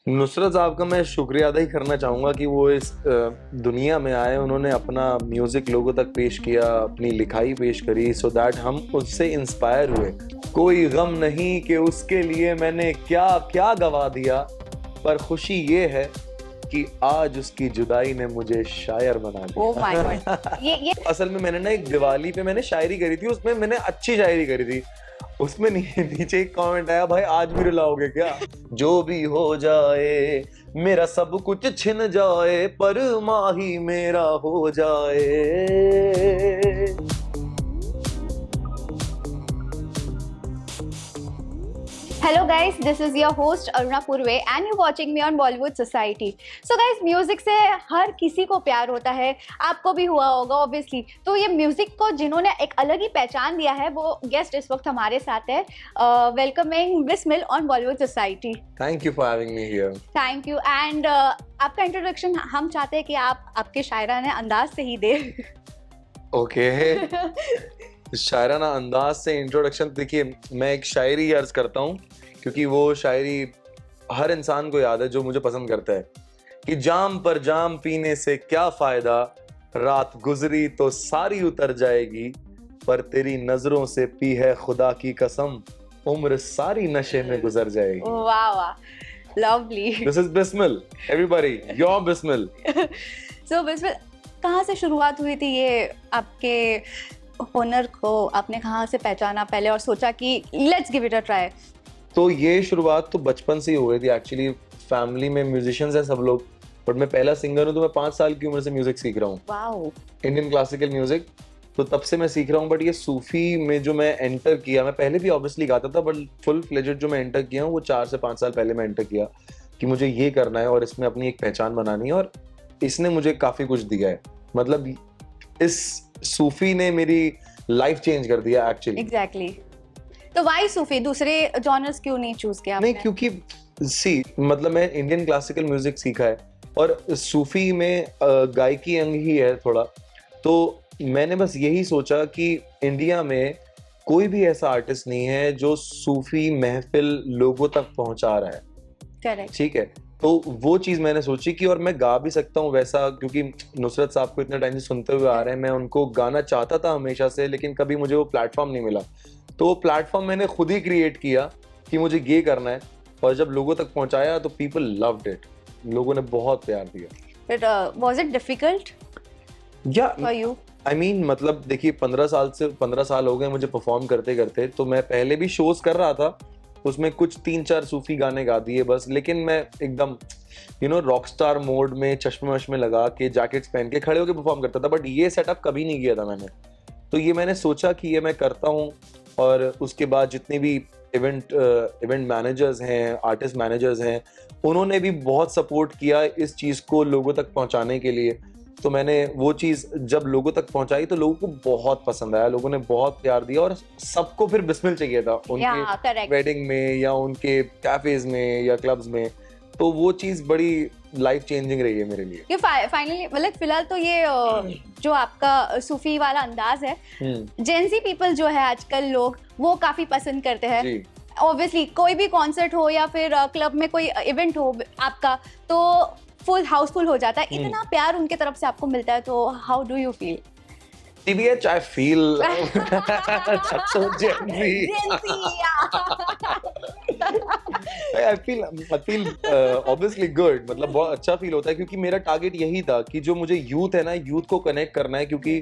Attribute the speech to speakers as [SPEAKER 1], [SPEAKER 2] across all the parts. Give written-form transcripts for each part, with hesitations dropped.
[SPEAKER 1] नुसरत साहब का मैं शुक्रिया अदा ही करना चाहूँगा कि वो इस दुनिया में आए, उन्होंने अपना म्यूज़िक लोगों तक पेश किया, अपनी लिखाई पेश करी, सो दैट हम उससे इंस्पायर हुए। कोई गम नहीं कि उसके लिए मैंने क्या क्या गवा दिया, पर खुशी ये है कि आज उसकी जुदाई ने मुझे शायर बना दिया।
[SPEAKER 2] ओह माय गॉड, ये
[SPEAKER 1] असल में मैंने ना एक दिवाली पे मैंने शायरी करी थी, उसमें मैंने अच्छी शायरी करी थी। उसमें नीचे एक कमेंट आया, भाई आज भी रुलाओगे क्या? जो भी हो जाए, मेरा सब कुछ छिन जाए, पर माही मेरा हो जाए।
[SPEAKER 2] Hello guys, this is your host Aruna Purve and you watching me on Bollywood society. So guys, music से हर किसी को प्यार होता है, आपको भी हुआ होगा ऑब्वियसली। तो ये म्यूजिक को जिन्होंने एक अलग ही पहचान दिया है, वो गेस्ट इस वक्त हमारे साथ है। Welcoming Bismil on Bollywood society.
[SPEAKER 1] Thank you for having me here.
[SPEAKER 2] Thank you. And आपका इंट्रोडक्शन हम चाहते हैं कि आप आपके शायराना अंदाज से ही दे।
[SPEAKER 1] ओके शायराना अंदाज से इंट्रोडक्शन, देखिए मैं एक शायरी अर्ज करता हूँ क्योंकि वो शायरी हर इंसान को याद है जो मुझे पसंद करता है कि जाम पर जाम पीने से क्या फायदा, रात गुजरी तो सारी उतर जाएगी, पर तेरी नजरों से पी है खुदा की कसम, उम्र सारी नशे में गुजर जाएगी।
[SPEAKER 2] वाह वाह, lovely.
[SPEAKER 1] This is Bismil, everybody your Bismil.
[SPEAKER 2] So Bismil, कहाँ से शुरुआत हुई थी ये आपके हुनर को? आपने कहाँ से पहचाना पहले और सोचा कि let's give it a try?
[SPEAKER 1] तो ये शुरुआत तो बचपन से ही हो गई थी एक्चुअली। फैमिली में म्यूजिशियंस हैं सब लोग, बट मैं पहला सिंगर हूँ। तो मैं 5 साल की उम्र से म्यूजिक सीख रहा हूँ,
[SPEAKER 2] वाओ।
[SPEAKER 1] Indian classical music. तो तब से मैं सीख रहा हूँ। बट ये सूफी में जो मैं एंटर किया, मैं पहले भी ऑब्वियसली गाता था, बट फुल फ्लेजेड जो मैं एंटर किया हूँ वो 4 से 5 साल पहले मैं एंटर किया कि मुझे ये करना है और इसमें अपनी एक पहचान बनानी है। और इसने मुझे काफी कुछ दिया है, मतलब इस सूफी ने मेरी लाइफ चेंज कर दिया एक्चुअली।
[SPEAKER 2] एग्जैक्टली। तो वाई सूफी, दूसरे जॉनर्स क्यों नहीं चूज किया आपने?
[SPEAKER 1] नहीं, क्योंकि सी मतलब मैं इंडियन क्लासिकल म्यूजिक सीखा है और सूफी में गायकी अंग ही है थोड़ा। तो मैंने बस यही सोचा कि इंडिया में कोई भी ऐसा आर्टिस्ट नहीं है जो सूफी महफिल लोगों तक पहुंचा रहा है।
[SPEAKER 2] करेक्ट।
[SPEAKER 1] ठीक है, तो वो चीज मैंने सोची कि और मैं गा भी सकता हूँ वैसा, क्योंकि नुसरत साहब को इतने टाइम से सुनते हुए आ रहे हैं। मैं उनको गाना चाहता था हमेशा से, लेकिन कभी मुझे वो प्लेटफॉर्म नहीं मिला। तो वो प्लेटफॉर्म मैंने खुद ही क्रिएट किया कि मुझे ये करना है, और जब लोगों तक पहुंचाया तो पीपल लव्ड इट। लोगों ने बहुत प्यार दिया।
[SPEAKER 2] बट वाज इट डिफिकल्ट
[SPEAKER 1] या
[SPEAKER 2] फॉर यू?
[SPEAKER 1] आई मीन मतलब देखिए 15 साल हो गए मुझे परफॉर्म करते करते। तो मैं पहले भी शोज कर रहा था, उसमें कुछ 3-4 सूफी गाने गा दिए बस। लेकिन मैं एकदम रॉक स्टार मोड में चश्मे वश्मे लगा के जैकेट्स पहन के खड़े होकर परफॉर्म करता था। बट ये सेटअप कभी नहीं किया था मैंने। तो ये मैंने सोचा कि ये मैं करता हूँ। और उसके बाद जितने भी इवेंट मैनेजर्स हैं, आर्टिस्ट मैनेजर्स हैं, उन्होंने भी बहुत सपोर्ट किया इस चीज़ को लोगों तक पहुंचाने के लिए। तो मैंने वो चीज़ जब लोगों तक पहुंचाई तो लोगों को बहुत पसंद आया, लोगों ने बहुत प्यार दिया। और सबको फिर बिस्मिल चाहिए था उनके वेडिंग में या उनके कैफेज में या क्लब्स में। तो वो चीज़ बड़ी लाइफ चेंजिंग रही है मेरे लिए।
[SPEAKER 2] ये फाइनली मतलब फिलहाल तो ये जो आपका सूफी वाला अंदाज है, जेंजी पीपल जो है आजकल लोग वो काफी पसंद करते हैं। ऑब्वियसली कोई भी कॉन्सर्ट हो या फिर क्लब में कोई इवेंट हो आपका, तो फुल हाउसफुल हो जाता है। इतना प्यार उनके तरफ से आपको मिलता है, तो how do you feel?
[SPEAKER 1] TBH, I feel so Gen Z. I feel obviously good, मतलब बहुत अच्छा फील होता है क्योंकि मेरा टारगेट यही था कि जो मुझे यूथ है ना, यूथ को कनेक्ट करना है। क्योंकि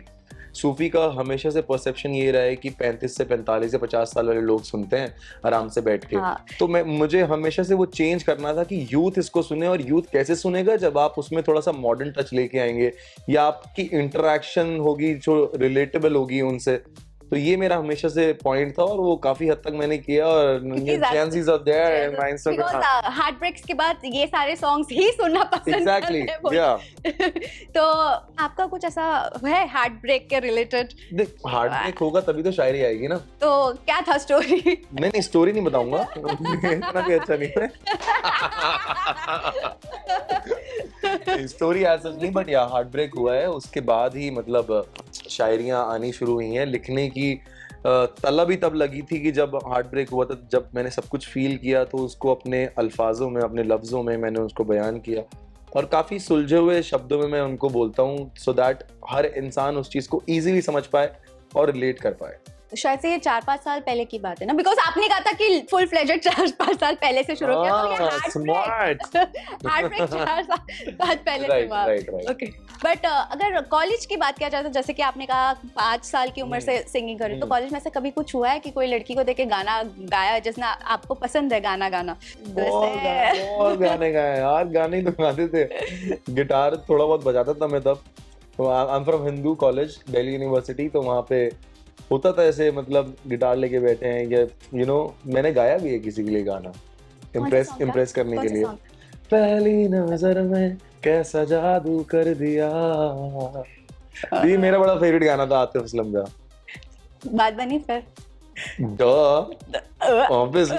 [SPEAKER 1] सूफी का हमेशा से परसेप्शन ये रहा है कि 35 से 45 से 50 साल वाले लोग सुनते हैं आराम से बैठ के। तो मुझे हमेशा से वो चेंज करना था कि यूथ इसको सुने। और यूथ कैसे सुनेगा? जब आप उसमें थोड़ा सा मॉडर्न टच लेके आएंगे या आपकी इंटरेक्शन होगी जो रिलेटेबल होगी उनसे। तो ये मेरा हमेशा से पॉइंट था और वो काफी हद तक मैंने किया। और Gen Zs are there in my Instagram.
[SPEAKER 2] Heartbreaks के बाद ये सारे सॉन्ग्स ही सुनना पसंद करते हैं वो। तो आपका कुछ ऐसा है हार्ट ब्रेक के रिलेटेड?
[SPEAKER 1] हार्ट ब्रेक होगा तभी तो शायरी आएगी ना।
[SPEAKER 2] तो क्या था स्टोरी?
[SPEAKER 1] नहीं, स्टोरी नहीं बताऊंगा, इतना भी अच्छा नहीं है। स्टोरी ऐसा नहीं, बट या हार्ट ब्रेक हुआ है। उसके बाद ही मतलब शायरियाँ आनी शुरू हुई हैं, लिखने की तलब ही तब लगी थी कि जब हार्ट ब्रेक हुआ था, जब मैंने सब कुछ फील किया तो उसको अपने अल्फाजों में, अपने लफ्ज़ों में मैंने उसको बयान किया और काफ़ी सुलझे हुए शब्दों में मैं उनको बोलता हूँ, सो दैट हर इंसान उस चीज़ को ईजीली समझ पाए और रिलेट कर पाए।
[SPEAKER 2] शायद से ये 4-5 साल पहले की बात है ना, बिकॉज आपने कहा था कि फुल फ्लेजेड 4-5 साल पहले से शुरू किया, तो ये हार्ट ब्रेक 4 साल पहले से हुआ। ओके, बट अगर कॉलेज की बात किया जाए तो जैसे कि आपने कहा 5 साल की उम्र से सिंगिंग कर रही, तो कॉलेज में से कभी कुछ हुआ है कि कोई लड़की को देख के गाना गाया जिसने आपको पसंद है गाना गाना?
[SPEAKER 1] बहुत गाने गाए यार, गाने तो गाते थे, गिटार थोड़ा बहुत बजाता था मैं तब। I am from Hindu college, Delhi university, तो वहाँ पे होता था ऐसे, मतलब गिटार लेके बैठे हैं या यू नो, मैंने गाया भी है किसी के लिए गाना इम्प्रेस करने के लिए। पहली नजर में कैसा जादू कर दिया, ये मेरा बड़ा फेवरेट गाना था आतिफ असलम का।
[SPEAKER 2] बात बनी फिर?
[SPEAKER 1] Obviously.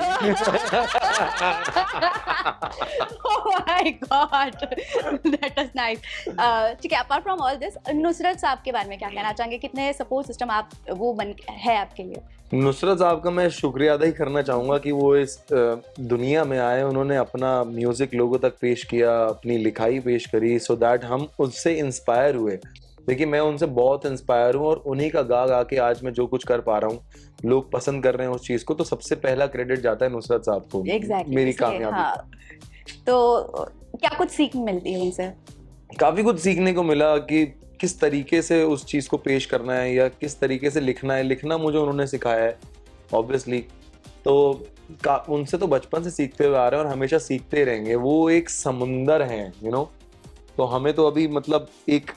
[SPEAKER 2] Oh my God, that was nice. ठीक है, apart from all this, Nusrat साहब के बारे में क्या कहना चाहेंगे? कितने सपोर्ट सिस्टम आप वो है आपके लिए?
[SPEAKER 1] नुसरत साहब का मैं शुक्रिया अदा ही करना चाहूँगा कि वो इस दुनिया में आए, उन्होंने अपना म्यूज़िक लोगों तक पेश किया, अपनी लिखाई पेश करी, सो दैट हम उससे इंस्पायर हुए। देखिए मैं उनसे बहुत इंस्पायर हूँ और उन्हीं का गा गा के आज मैं जो कुछ कर पा रहा हूँ, लोग पसंद कर रहे हैं उस चीज़ को, तो सबसे पहला क्रेडिट जाता है नुसरत साहब को।
[SPEAKER 2] exactly,
[SPEAKER 1] मेरी कामयाबी।
[SPEAKER 2] हाँ। तो क्या कुछ सीख मिलती है उनसे? काफ़ी
[SPEAKER 1] कुछ सीखने को मिला कि किस तरीके से उस चीज़ को पेश करना है या किस तरीके से लिखना है। लिखना मुझे उन्होंने सिखाया है ऑब्वियसली, तो उनसे तो बचपन से सीखते हुए आ रहे हैं और हमेशा सीखते रहेंगे। वो एक समुंदर हैं, यू नो, तो हमें तो अभी मतलब एक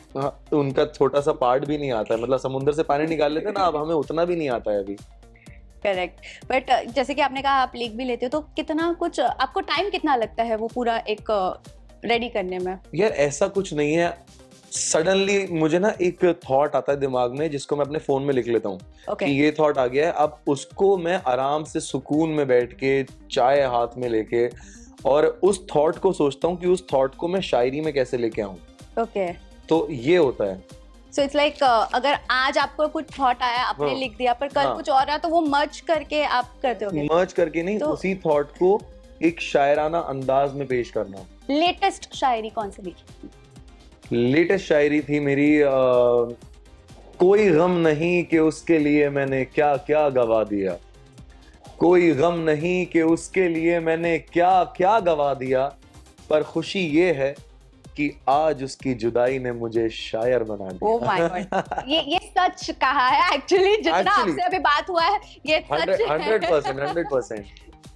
[SPEAKER 1] उनका छोटा सा पार्ट भी नहीं आता है, मतलब समुंदर से पानी निकाल लेते हैं ना, अब हमें उतना भी नहीं आता है अभी।
[SPEAKER 2] करेक्ट, बट जैसे कि आपने कहा आप लीक भी लेते हो, तो कितना कुछ आपको टाइम कितना लगता है वो पूरा एक रेडी करने में?
[SPEAKER 1] यार ऐसा कुछ नहीं है, सडनली मुझे ना एक थॉट आता है दिमाग में जिसको मैं अपने फोन में लिख लेता हूँ कि ये थॉट आ गया है, अब उसको मैं आराम से सुकून में बैठ के चाय हाथ में लेके और उस थॉट को सोचता हूँ कि उस थॉट को मैं शायरी में कैसे लेके आऊँ।
[SPEAKER 2] ओके,
[SPEAKER 1] तो ये होता है।
[SPEAKER 2] सो इट्स लाइक अगर आज आपको कुछ थॉट आया, आपने लिख दिया, पर कल कुछ और आया, तो वो मर्ज करके आप करते हो?
[SPEAKER 1] मर्ज करके नहीं, तो उसी थॉट को एक शायराना अंदाज में पेश करना।
[SPEAKER 2] लेटेस्ट शायरी कौन सी लिखी?
[SPEAKER 1] लेटेस्ट शायरी थी मेरी कोई गम नहीं कि उसके लिए मैंने क्या क्या गवा दिया, कोई गम नहीं कि उसके लिए मैंने क्या क्या गवा दिया, पर खुशी ये है कि आज उसकी जुदाई ने मुझे शायर बना दिया।
[SPEAKER 2] ओह माय गॉड, ये सच कहा है एक्चुअली, जितना आपसे अभी बात हुआ है ये सच है।
[SPEAKER 1] 100%।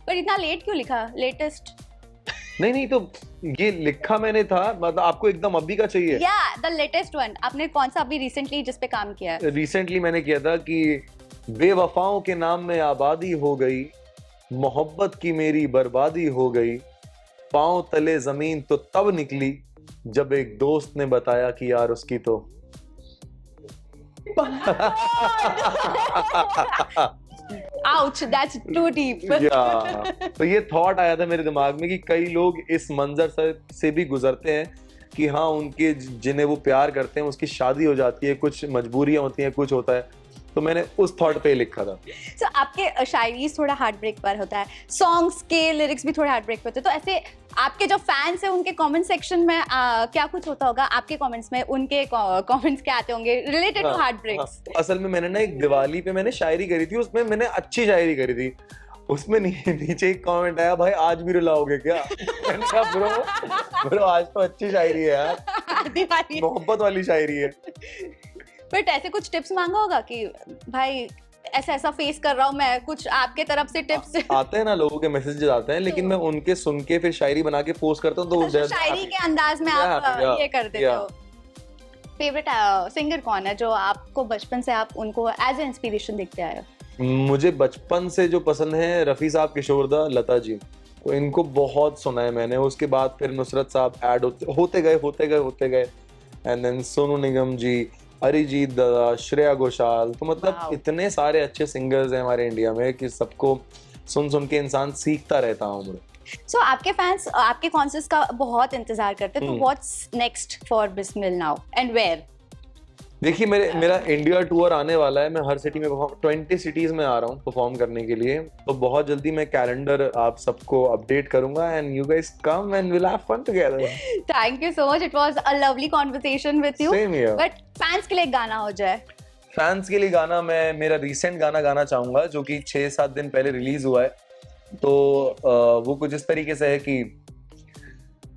[SPEAKER 2] पर इतना लेट क्यों लिखा? लेटेस्ट
[SPEAKER 1] नहीं, तो ये लिखा मैंने था, मतलब आपको एकदम अभी का चाहिए?
[SPEAKER 2] या द लेटेस्ट वन आपने कौन सा अभी रिसेंटली जिस पे काम किया है?
[SPEAKER 1] रिसेंटली मैंने किया था कि बेवफाओं के नाम में आबादी हो गई, मोहब्बत की मेरी बर्बादी हो गई, पांव तले जमीन तो तब निकली जब एक दोस्त ने बताया कि यार उसकी तो
[SPEAKER 2] Ouch, that's too deep.
[SPEAKER 1] तो ये थॉट आया था मेरे दिमाग में कि कई लोग इस मंजर से भी गुजरते हैं कि हाँ, उनके जिन्हें वो प्यार करते हैं उसकी शादी हो जाती है, कुछ मजबूरियां होती हैं, कुछ होता है, तो मैंने उस थॉट पे लिखा था।
[SPEAKER 2] So, आपके शायरी थोड़ा हार्ट ब्रेक पर होता है, सॉन्ग्स के लिरिक्स भी थोड़े हार्ट ब्रेक पर होते हैं, तो ऐसे आपके जो फैंस हैं उनके कमेंट सेक्शन में क्या कुछ होता होगा? आपके कमेंट्स में उनके कमेंट्स क्या आते होंगे रिलेटेड टू हार्ट ब्रेक्स?
[SPEAKER 1] असल में मैंने ना एक दिवाली पे मैंने शायरी करी थी, उसमें मैंने अच्छी शायरी करी थी, उसमें नीचे एक कमेंट आया, भाई आज भी रुलाओगे क्या? मैंने कहा ब्रो आज तो अच्छी शायरी है यार, मोहब्बत वाली शायरी है।
[SPEAKER 2] बट ऐसे कुछ टिप्स मांगा होगा कि भाई ऐसा फेस कर रहा हूँ मैं, कुछ आपके तरफ से टिप्स
[SPEAKER 1] आते हैं ना, लोगों के मैसेजेस आते हैं, लेकिन मैं उनके सुन के फिर शायरी बना के पोस्ट करता हूँ, तो
[SPEAKER 2] शायरी के अंदाज में आप ये कर देते हो। फेवरेट सिंगर कौन है जो आपको बचपन से आप उनको एज ए इंस्पिरेशन देखते आए हो?
[SPEAKER 1] मुझे बचपन से जो पसंद है रफी साहब, किशोरदा, लता जी, तो इनको बहुत सुना है मैंने। उसके बाद फिर नुसरत साहब ऐड होते गए, एंड देन सोनू निगम जी, अरिजीत दादा, श्रेया घोषाल, तो मतलब इतने सारे अच्छे सिंगर्स हैं हमारे इंडिया में कि सबको सुन के इंसान सीखता रहता हूँ।
[SPEAKER 2] So, आपके फैंस आपके कॉन्सर्ट्स का बहुत इंतजार करते हैं, तो what's next for Bismil now and where?
[SPEAKER 1] देखिए मेरा इंडिया टूर आने वाला है। मैं हर सिटी में 20 सिटीज में आ रहा हूँ परफॉर्म करने के लिए। तो बहुत जल्दी मैं कैलेंडर आप सबको अपडेट करूंगा and you guys come and will have fun together.
[SPEAKER 2] Thank you so much, it was a lovely conversation with you.
[SPEAKER 1] Same here.
[SPEAKER 2] But fans के लिए गाना हो जाए।
[SPEAKER 1] फैंस के लिए गाना, मैं मेरा रीसेंट गाना गाना चाहूंगा जो कि 6-7 दिन पहले रिलीज हुआ है। तो वो कुछ इस तरीके से है कि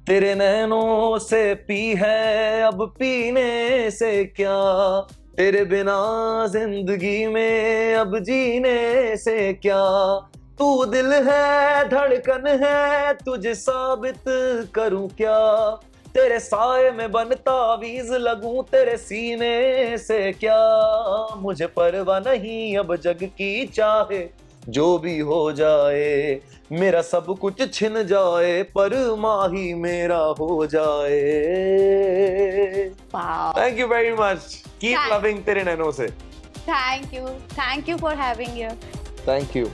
[SPEAKER 1] तेरे नैनों से पी है अब पीने से क्या, तेरे बिना जिंदगी में अब जीने से क्या, तू दिल है धड़कन है तुझे साबित करूं क्या, तेरे साए में बनता वीज लगूं तेरे सीने से क्या, मुझे परवाह नहीं अब जग की चाहे जो भी हो जाए, मेरा सब कुछ छिन जाए पर माही मेरा हो जाए। Thank you very much, keep loving तेरे नैनों से।
[SPEAKER 2] Thank you for having here.
[SPEAKER 1] Thank you.